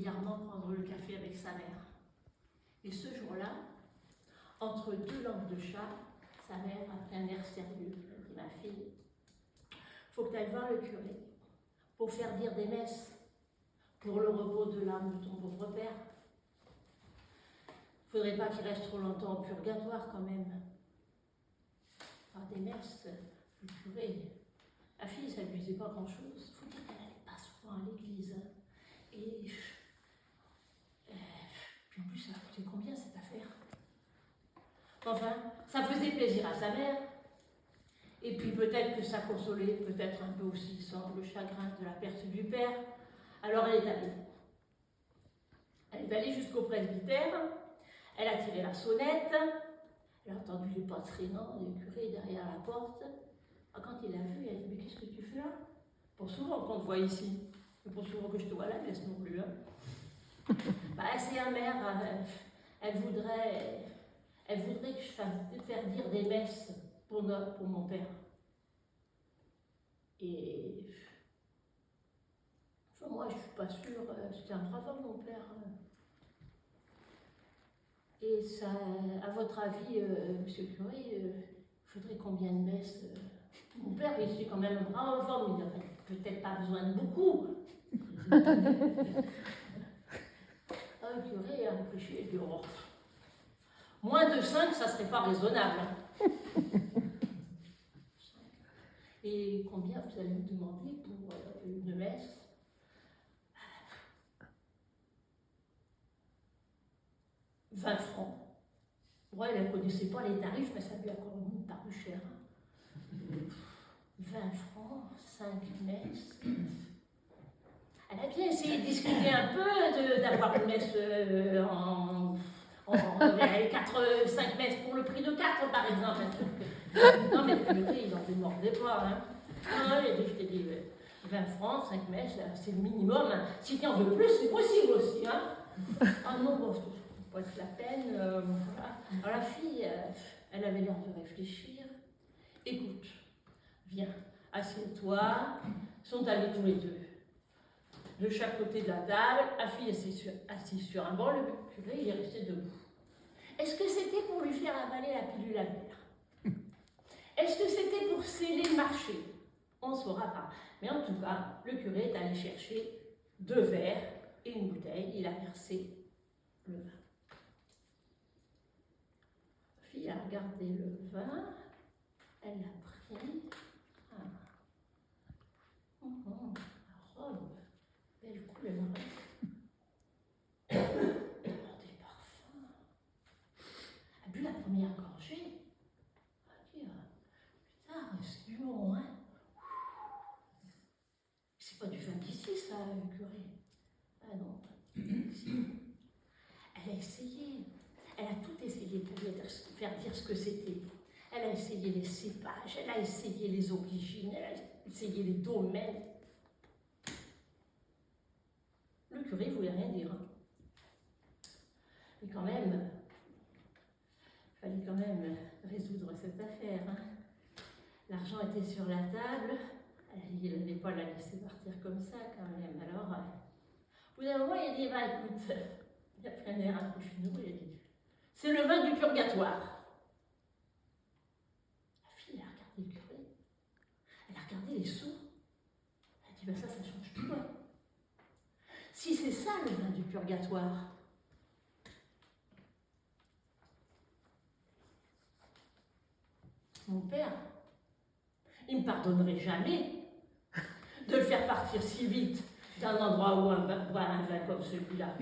régulièrement prendre le café avec sa mère. Et ce jour-là, entre deux langues de chat, sa mère a pris un air sérieux. Elle dit, ma fille, faut que tu ailles voir le curé pour faire dire des messes pour le repos de l'âme de ton pauvre père. Faudrait pas qu'il reste trop longtemps au purgatoire quand même. Des messes, le curé. La fille, ça lui disait pas grand-chose. Faut dire qu'elle n'allait pas souvent à l'église. Et puis en plus, ça a coûté combien cette affaire? Enfin, ça faisait plaisir à sa mère. Et puis peut-être que ça consolait peut-être un peu aussi le chagrin de la perte du père. Alors elle est allée. Elle est allée jusqu'au presbytère. Elle a tiré la sonnette. Elle a entendu les pas traînants du curé derrière la porte. Quand il a vu, elle a dit, mais qu'est-ce que tu fais là? Pas souvent qu'on te voit ici. Mais pas souvent que je te vois là, laisse non plus. Hein. C'est la mère, elle voudrait que je fasse faire dire des messes pour mon père. Et enfin, moi, je ne suis pas sûre. C'était un brave homme, mon père. Et ça, à votre avis, monsieur le curé, il faudrait combien de messes? Mon père, il est quand même un brave homme, il n'aurait peut-être pas besoin de beaucoup. Le curé a réfléchi et dit, oh, moins de 5, ça ne serait pas raisonnable. Et combien vous allez me demander pour une messe? 20 francs. Ouais, elle ne connaissait pas les tarifs, mais ça lui a quand même paru cher. 20 francs, 5 messes. Elle a bien essayé de discuter un peu, d'avoir une messe avec 5 messes pour le prix de 4, par exemple. Non, mais le curé, il n'en démordait pas. Hein. Ah, je t'ai dit, 20 francs, 5 messes, c'est le minimum. Si tu en veux plus, c'est possible aussi. Hein. Ah non, bon, pas de la peine. Voilà. Alors la fille, elle avait l'air de réfléchir. Écoute, viens, assieds-toi. Ils sont allés tous les deux. De chaque côté de la table, la fille assise sur un banc, le curé il est resté debout. Est-ce que c'était pour lui faire avaler la pilule amère? Est-ce que c'était pour sceller le marché? On ne saura pas. Mais en tout cas, le curé est allé chercher 2 verres et une bouteille. Il a versé le vin. La fille a regardé le vin, elle l'a pris. La robe, belle couleur. Elle porte des parfums. Elle a bu la première gorgée. Elle a dit, putain, c'est du bon, hein. C'est pas du vin d'ici, ça, le curé. Ah non, elle a essayé. Elle a tout essayé pour lui faire dire ce que c'était. Elle a essayé les cépages, elle a essayé les origines, elle a essayé les domaines. Le curé ne voulait rien dire. Hein. Mais quand même, il fallait quand même résoudre cette affaire. Hein. L'argent était sur la table, il n'allait pas la laisser partir comme ça quand même. Alors, au bout d'un moment, il a dit, écoute, il a pris un air un peu chinois, il a dit, c'est le vin du purgatoire. La fille a regardé le curé, elle a regardé les sous, elle a dit, ça change tout. Hein. Si c'est ça le vin du purgatoire, mon père, il ne me pardonnerait jamais de le faire partir si vite d'un endroit où boire un vin comme celui-là.